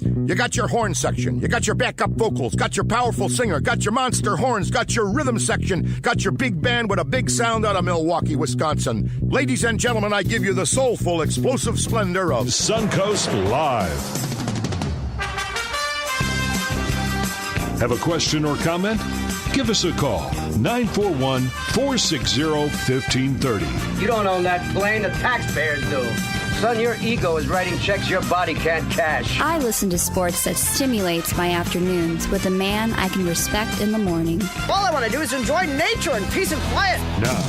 You got your horn section, you got your backup vocals, got your powerful singer, got your monster horns, got your rhythm section, got your big band with a big sound out of Milwaukee, Wisconsin. Ladies and gentlemen, I give you the soulful, explosive splendor of Suncoast Live. Have a question or comment? Give us a call, 941-460-1530. You don't own that plane, the taxpayers do. Son, your ego is writing checks your body can't cash. I listen to sports that stimulates my afternoons with a man I can respect in the morning. All I want to do is enjoy nature and peace and quiet. Now,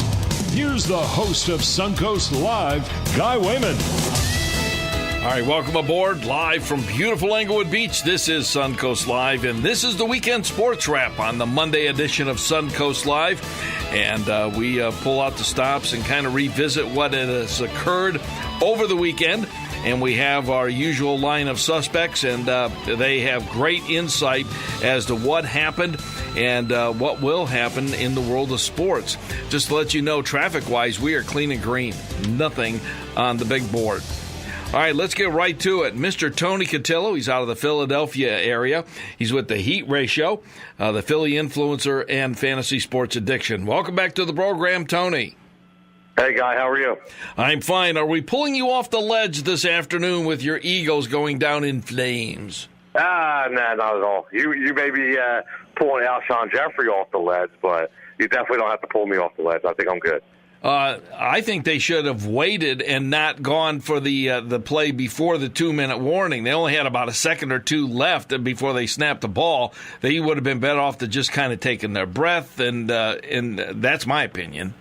here's the host of Suncoast Live, Guy Wehman. All right, welcome aboard, live from beautiful Englewood Beach. This is Suncoast Live, and this is the weekend sports wrap on the Monday edition of Suncoast Live. And we pull out the stops and kind of revisit what has occurred over the weekend. And we have our usual line of suspects, and they have great insight as to what happened and what will happen in the world of sports. Just to let you know, traffic-wise, we are clean and green. Nothing on the big board. All right, let's get right to it. Mr. Tony Cutillo, he's out of the Philadelphia area. He's with the Heat Ratio, the Philly Influencer, and Fantasy Sports Addiction. Welcome back to the program, Tony. Hey, Guy, how are you? I'm fine. Are we pulling you off the ledge this afternoon with your Eagles going down in flames? Nah, not at all. You may be pulling Alshon Jeffrey off the ledge, but you definitely don't have to pull me off the ledge. I think I'm good. I think they should have waited and not gone for the play before the 2-minute warning. They only had about a second or two left before they snapped the ball. They would have been better off to just kind of taking their breath, and that's my opinion.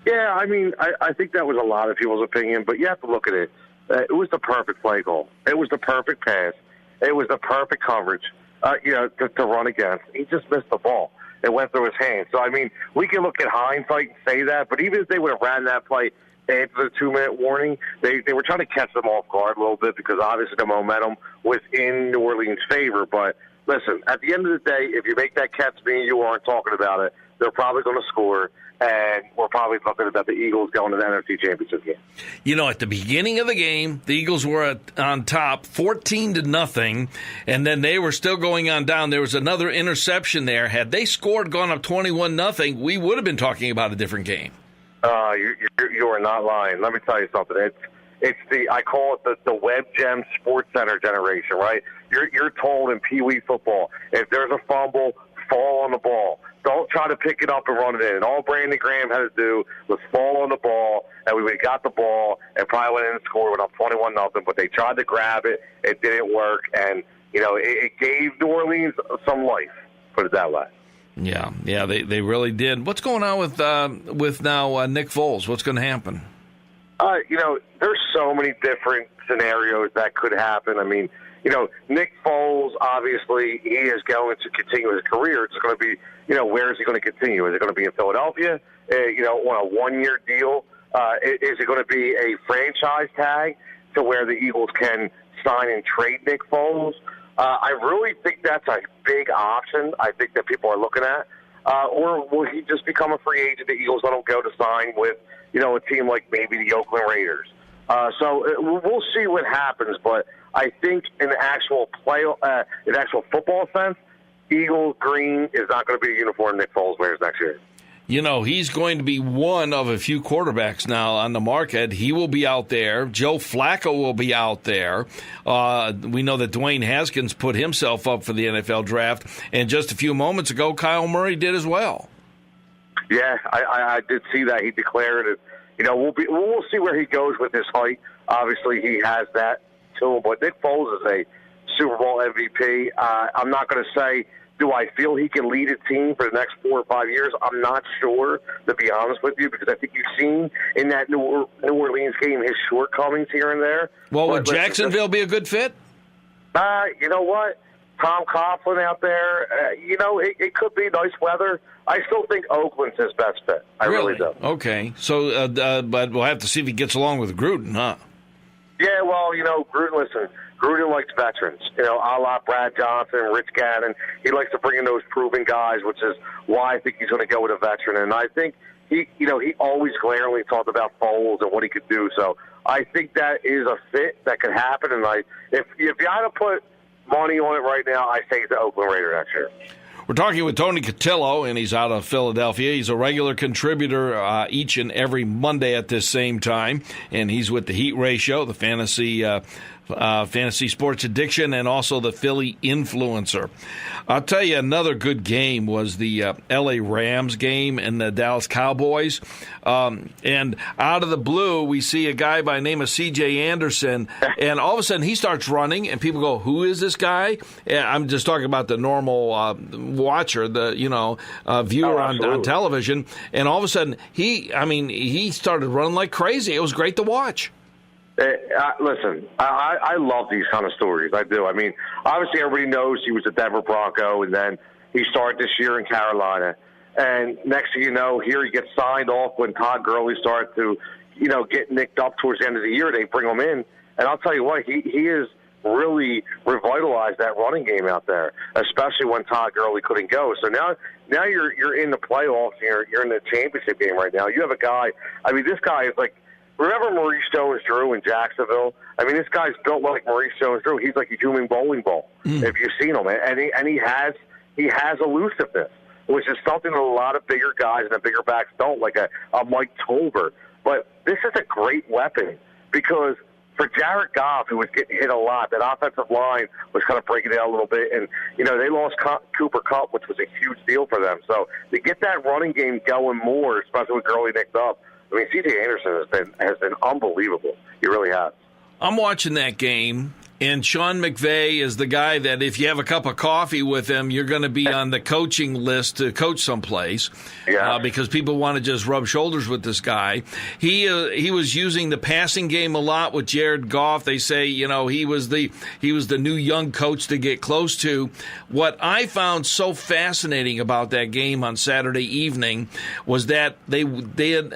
Yeah, I mean, I think that was a lot of people's opinion, but you have to look at it. It was the perfect play call. It was the perfect pass. It was the perfect coverage, to run against. He just missed the ball. It went through his hands. So, I mean, we can look at hindsight and say that, but even if they would have ran that play after the 2-minute warning, they were trying to catch them off guard a little bit because obviously the momentum was in New Orleans' favor. But, listen, at the end of the day, if you make that catch, me and you aren't talking about it, they're probably going to score, and we're probably talking about the Eagles going to the NFC Championship game. You know, at the beginning of the game, the Eagles were on top 14-0, and then they were still going on down. There was another interception there. Had they scored, gone up 21-0, we would have been talking about a different game. You are not lying. Let me tell you something. I call it the Web Gem Sports Center generation, right? You're told in Pee Wee football, if there's a fumble, fall on the ball. Don't try to pick it up and run it in. And all Brandon Graham had to do was fall on the ball, and we got the ball and probably went in and scored, went up 21-0. But they tried to grab it. It didn't work. And, it gave New Orleans some life, put it that way. Yeah, they really did. What's going on with now Nick Foles? What's going to happen? There's so many different scenarios that could happen. I mean, Nick Foles, obviously, he is going to continue his career. It's going to be, where is he going to continue? Is it going to be in Philadelphia, on a one-year deal? Is it going to be a franchise tag to where the Eagles can sign and trade Nick Foles? I really think that's a big option I think that people are looking at. Or will he just become a free agent? The Eagles let him go to sign with, a team like maybe the Oakland Raiders. So we'll see what happens, but I think in the actual football sense, Eagle green is not going to be a uniform Nick Foles wears next year. He's going to be one of a few quarterbacks now on the market. He will be out there. Joe Flacco will be out there. We know that Dwayne Haskins put himself up for the NFL draft, and just a few moments ago, Kyle Murray did as well. Yeah, I did see that. He declared it. We'll see where he goes with his height. Obviously, he has that to him. But Nick Foles is a Super Bowl MVP. I'm not going to say, do I feel he can lead a team for the next 4 or 5 years? I'm not sure, to be honest with you, because I think you've seen in that New Orleans game his shortcomings here and there. Well, would Jacksonville be a good fit? You know what? Tom Coughlin out there, it could be nice weather. I still think Oakland's his best fit. I really do. Okay. So, but we'll have to see if he gets along with Gruden, huh? Yeah, well, Gruden likes veterans, a la Brad Johnson, Rich Gannon. He likes to bring in those proven guys, which is why I think he's going to go with a veteran. And I think he always glaringly talked about Foles and what he could do. So I think that is a fit that could happen. And if you had to put money on it right now, I say he's the Oakland Raider next year. We're talking with Tony Cutillo, and he's out of Philadelphia. He's a regular contributor each and every Monday at this same time, and he's with the Heat Ratio, the Fantasy Sports Addiction, and also the Philly Influencer. I'll tell you, another good game was the L.A. Rams game and the Dallas Cowboys. And out of the blue, we see a guy by the name of C.J. Anderson, and all of a sudden he starts running, and people go, "Who is this guy?" And I'm just talking about the normal watcher, the viewer on television. And all of a sudden, he started running like crazy. It was great to watch. Listen, I love these kind of stories. I do. I mean, obviously everybody knows he was a Denver Bronco, and then he started this year in Carolina. And next thing you know, here he gets signed off when Todd Gurley started to, get nicked up towards the end of the year. They bring him in. And I'll tell you what, he has really revitalized that running game out there, especially when Todd Gurley couldn't go. So now you're in the playoffs, and you're in the championship game right now. You have a guy, this guy is like, remember Maurice Jones-Drew in Jacksonville? I mean, this guy's built like Maurice Jones-Drew. He's like a human bowling ball, if you've seen him. And he has elusiveness, which is something that a lot of bigger guys and the bigger backs don't, like a Mike Tolbert. But this is a great weapon because for Jared Goff, who was getting hit a lot, that offensive line was kind of breaking down a little bit. And, they lost Cooper Kupp, which was a huge deal for them. So to get that running game going more, especially with Gurley nicked up, C.J. Anderson has been unbelievable. He really has. I'm watching that game, and Sean McVay is the guy that if you have a cup of coffee with him, you're going to be on the coaching list to coach someplace. Yeah. Because people want to just rub shoulders with this guy. He was using the passing game a lot with Jared Goff. They say he was the new young coach to get close to. What I found so fascinating about that game on Saturday evening was that they did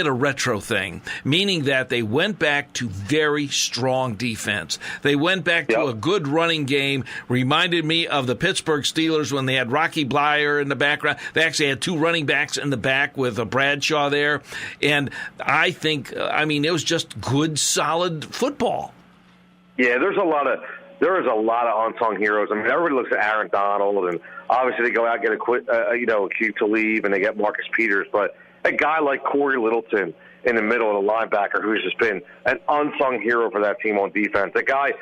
a retro thing, meaning that they went back to very strong defense. They went back to a good running game. Reminded me of the Pittsburgh Steelers when they had Rocky Blyer in the background. They actually had two running backs in the back with a Bradshaw there. And I think, it was just good, solid football. Yeah, there is a lot of unsung heroes. I mean, everybody looks at Aaron Donald, and obviously they go out and get a cue to leave, and they get Marcus Peters. But a guy like Corey Littleton in the middle of the linebacker who's just been an unsung hero for that team on defense. A guy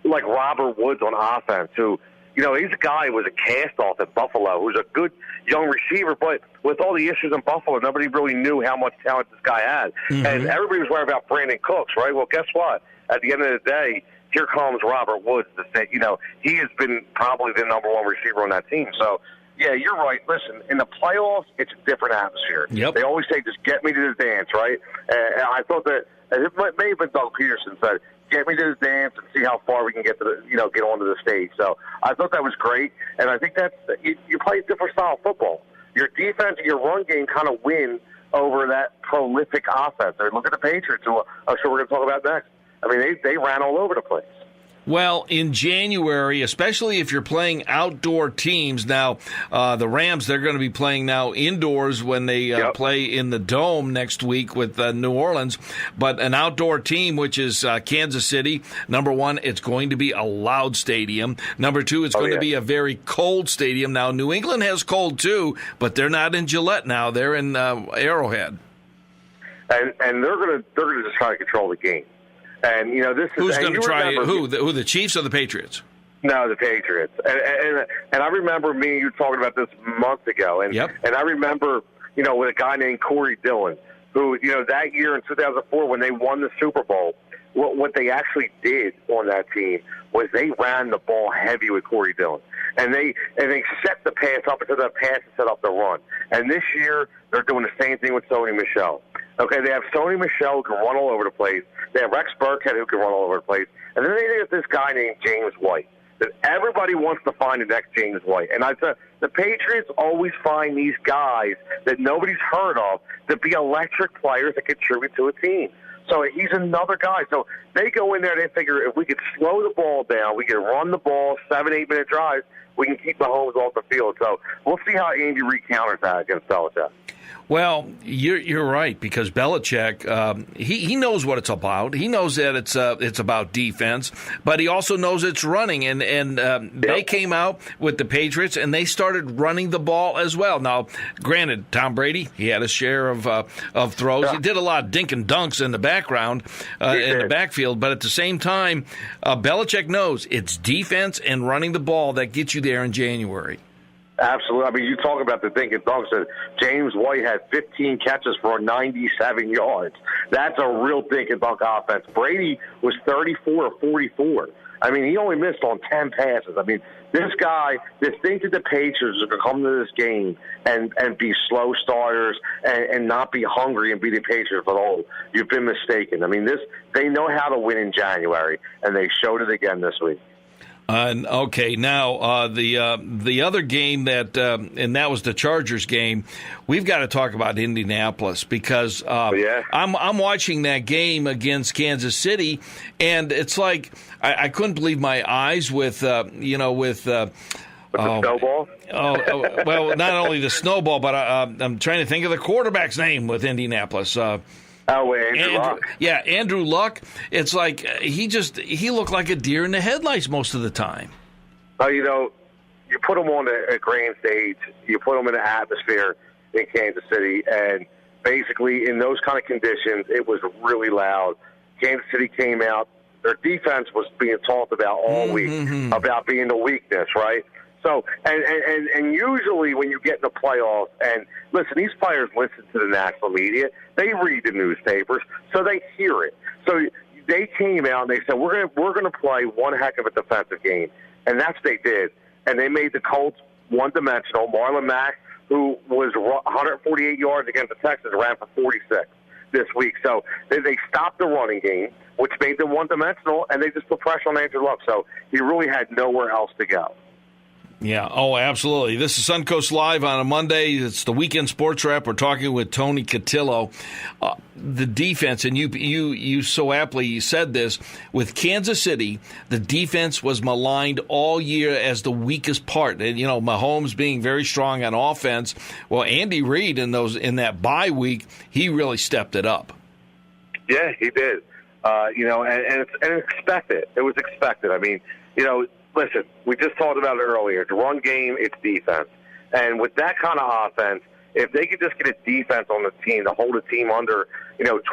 like Robert Woods on offense who, he's a guy who was a cast-off at Buffalo who's a good young receiver, but with all the issues in Buffalo, nobody really knew how much talent this guy had. Mm-hmm. And everybody was worried about Brandon Cooks, right? Well, guess what? At the end of the day, here comes Robert Woods. He has been probably the number one receiver on that team. So, yeah, you're right. Listen, in the playoffs, it's a different atmosphere. Yep. They always say, just get me to the dance, right? And I thought that, it may have been Doug Peterson said, get me to the dance and see how far we can get to get onto the stage. So I thought that was great. And I think you play a different style of football. Your defense and your run game kind of win over that prolific offense. Or look at the Patriots, who I'm sure we're going to talk about next. I mean, they ran all over the place. Well, in January, especially if you're playing outdoor teams, now the Rams, they're going to be playing now indoors when they play in the Dome next week with New Orleans. But an outdoor team, which is Kansas City, number one, it's going to be a loud stadium. Number two, it's going to be a very cold stadium. Now, New England has cold too, but they're not in Gillette now. They're in Arrowhead. And they're going to just try to control the game. And, this is... Who's going to try... Who, the Chiefs or the Patriots? No, the Patriots. And I remember me and you talking about this months ago. And I remember, with a guy named Corey Dillon, who, that year in 2004 when they won the Super Bowl, what they actually did on that team was they ran the ball heavy with Corey Dillon. And they set the pass up instead of the pass and set up the run. And this year, they're doing the same thing with Sony Michel. Okay, they have Sony Michel who can run all over the place. They have Rex Burkhead who can run all over the place. And then they have this guy named James White that everybody wants to find the next James White. And I said the Patriots always find these guys that nobody's heard of to be electric players that contribute to a team. So he's another guy. So they go in there, they figure if we could slow the ball down, we can run the ball 7-8 minute drives, we can keep Mahomes off the field. So we'll see how Andy Reid counters that against Belichick. Well, you're right, because Belichick, he knows what it's about. He knows that it's about defense, but he also knows it's running. And they came out with the Patriots, and they started running the ball as well. Now, granted, Tom Brady, he had a share of throws. Yeah. He did a lot of dink and dunks in the background, in the backfield. But at the same time, Belichick knows it's defense and running the ball that gets you there in January. Absolutely. I mean, you talk about the dink and dunks. James White had 15 catches for 97 yards. That's a real dink and dunk offense. Brady was 34 or 44. I mean, he only missed on 10 passes. I mean, this guy, to think that the Patriots are going to come to this game and be slow starters and not be hungry and be the Patriots at all, you've been mistaken. I mean, they know how to win in January, and they showed it again this week. Okay, now the other game and that was the Chargers game. We've got to talk about Indianapolis because I'm watching that game against Kansas City, and it's like I couldn't believe my eyes with the snowball. Well, not only the snowball, but I'm trying to think of the quarterback's name with Indianapolis. Andrew Luck. Yeah, Andrew Luck. It's like he looked like a deer in the headlights most of the time. You put him on a grand stage, you put him in an atmosphere in Kansas City, and basically in those kind of conditions, it was really loud. Kansas City came out. Their defense was being talked about all week, about being the weakness, right? So, and usually when you get in the playoffs, and listen, these players listen to the national media. They read the newspapers, so they hear it. So they came out and they said, we're going to play one heck of a defensive game. And that's what they did. And they made the Colts one-dimensional. Marlon Mack, who was 148 yards against the Texans, ran for 46 this week. So they stopped the running game, which made them one-dimensional, and they just put pressure on Andrew Luck. So he really had nowhere else to go. Yeah, absolutely. This is Suncoast Live on a Monday. It's the Weekend Sports Wrap. We're talking with Tony Cutillo. The defense, and you so aptly said this, with Kansas City, the defense was maligned all year as the weakest part. And, Mahomes being very strong on offense. Well, Andy Reid in that bye week, he really stepped it up. Yeah, he did. And it's expected. It was expected. I mean, listen, we just talked about it earlier. It's run game, it's defense. And with that kind of offense, if they could just get a defense on the team to hold a team under,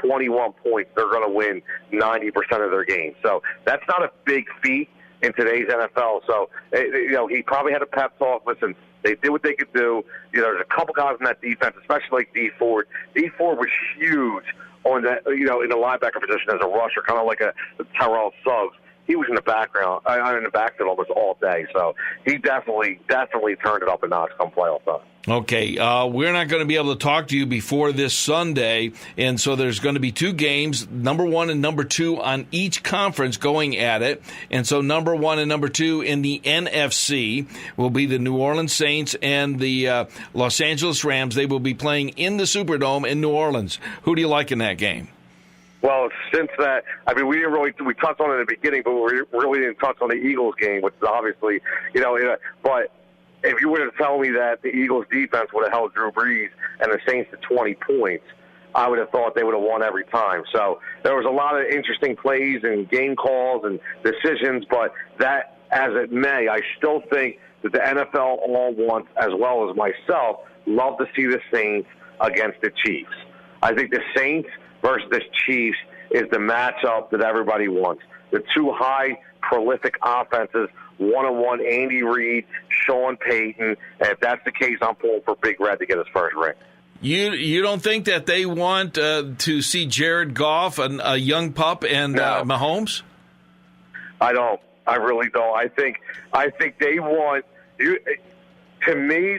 21 points, they're going to win 90% of their games. So that's not a big feat in today's NFL. So, he probably had a pep talk. Listen, they did what they could do. There's a couple guys in that defense, especially like D Ford. D Ford was huge on that, in the linebacker position as a rusher, kind of like a Terrell Suggs. He was in the background, in the backfield almost all day. So he definitely turned it up a notch come playoff time. Okay, we're not going to be able to talk to you before this Sunday, and so there's going to be two games, number 1 and number 2 on each conference going at it. And so number 1 and number 2 in the NFC will be the New Orleans Saints and the Los Angeles Rams. They will be playing in the Superdome in New Orleans. Who do you like in that game? Well, since that, we touched on it in the beginning, but we really didn't touch on the Eagles game, which is obviously, but if you were to tell me that the Eagles defense would have held Drew Brees and the Saints to 20 points, I would have thought they would have won every time. So there was a lot of interesting plays and game calls and decisions, but that, as it may, I still think that the NFL all wants, as well as myself, love to see the Saints against the Chiefs. I think the Saints versus the Chiefs is the matchup that everybody wants. The two high, prolific offenses, one-on-one, Andy Reid, Sean Payton. And if that's the case, I'm pulling for Big Red to get his first ring. You don't think that they want to see Jared Goff, a young pup, and Mahomes? I don't. I really don't. I think they want you. To me,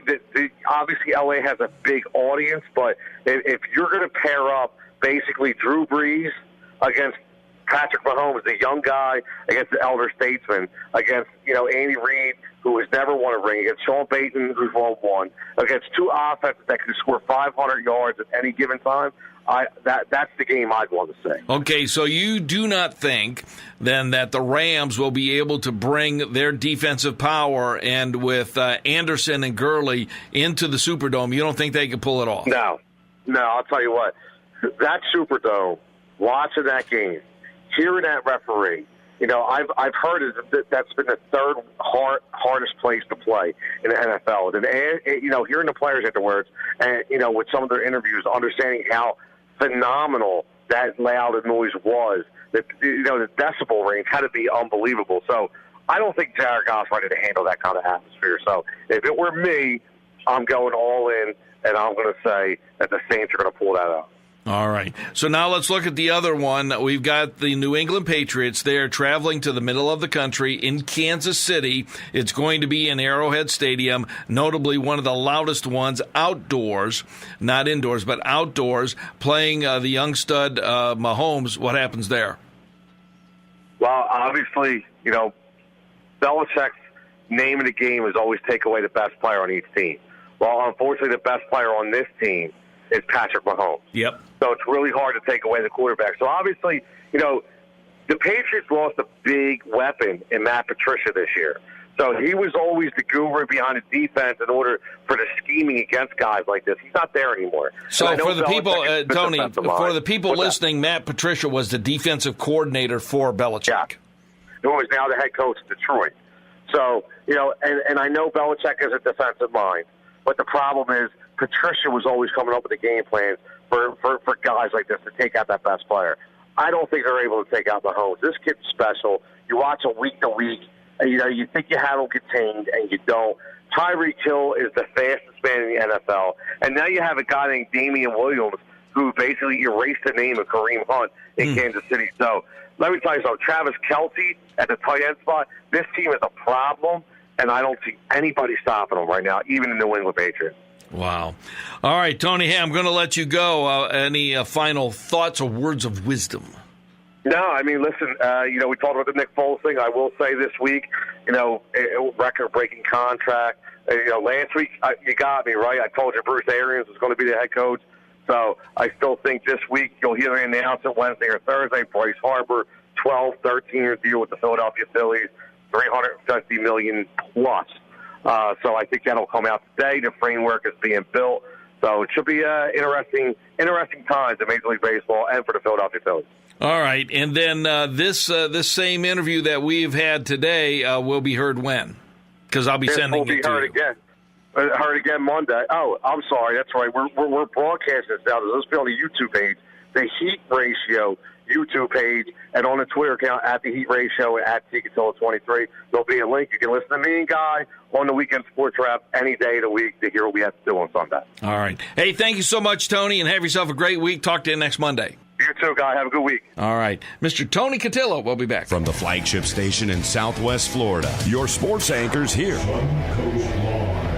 obviously LA has a big audience, but if you're going to pair up basically Drew Brees against Patrick Mahomes, the young guy, against the elder statesman, against Andy Reid, who has never won a ring, against Sean Payton, who's won one, against two offenses that can score 500 yards at any given time, that's the game I'd want to see. Okay, so you do not think then that the Rams will be able to bring their defensive power and with Anderson and Gurley into the Superdome, you don't think they can pull it off? No, No, I'll tell you what. That Superdome, watching that game, hearing that referee, I've heard that's been the third hardest place to play in the NFL. And hearing the players afterwards, and with some of their interviews, understanding how phenomenal that loud noise was, that the decibel range had to be unbelievable. So I don't think Jared Goff's ready to handle that kind of atmosphere. So if it were me, I'm going all in, and I'm going to say that the Saints are going to pull that out. All right. So now let's look at the other one. We've got the New England Patriots. They are traveling to the middle of the country in Kansas City. It's going to be in Arrowhead Stadium, notably one of the loudest ones outdoors, not indoors, but outdoors, playing the young stud Mahomes. What happens there? Well, obviously, Belichick's name of the game is always take away the best player on each team. Well, unfortunately, the best player on this team is Patrick Mahomes. Yep. So it's really hard to take away the quarterback. So obviously, the Patriots lost a big weapon in Matt Patricia this year. So he was always the guru behind the defense in order for the scheming against guys like this. He's not there anymore. So for the people, Tony, for the people listening, Matt Patricia was the defensive coordinator for Belichick. Yeah. Who is now the head coach of Detroit. So, and I know Belichick is a defensive mind, but the problem is Patricia was always coming up with a game plan for guys like this to take out that best player. I don't think they're able to take out Mahomes. This kid's special. You watch him week to week, and you think you have him contained, and you don't. Tyreek Hill is the fastest man in the NFL, and now you have a guy named Damian Williams who basically erased the name of Kareem Hunt in Kansas City. So let me tell you something. Travis Kelce at the tight end spot, this team is a problem, and I don't see anybody stopping them right now, even the New England Patriots. Wow. All right, Tony, hey, I'm going to let you go. Any final thoughts or words of wisdom? No, I mean, listen, we talked about the Nick Foles thing. I will say this week, record-breaking contract. Last week, you got me, right? I told you Bruce Arians was going to be the head coach. So I still think this week you'll hear the announcement Wednesday or Thursday. Bryce Harper, 12, 13-year deal with the Philadelphia Phillies, $350 million plus. So I think that'll come out today. The framework is being built. So it should be interesting times in Major League Baseball and for the Philadelphia Phillies. All right. And then this same interview that we've had today will be heard when? Because I'll be sending it to you. Again. Heard again Monday. Oh, I'm sorry. That's right. We're broadcasting this now. This will be on the YouTube page, the Heat Ratio YouTube page, and on the Twitter account at the Heat Ratio and at Cutillo23. There'll be a link. You can listen to me and Guy on the Weekend Sports Wrap any day of the week to hear what we have to do on Sunday. All right. Hey, thank you so much, Tony, and have yourself a great week. Talk to you next Monday. You too, Guy. Have a good week. All right. Mr. Tony Cutillo, we'll be back. From the flagship station in Southwest Florida, your sports anchors here. Sun Coast Live.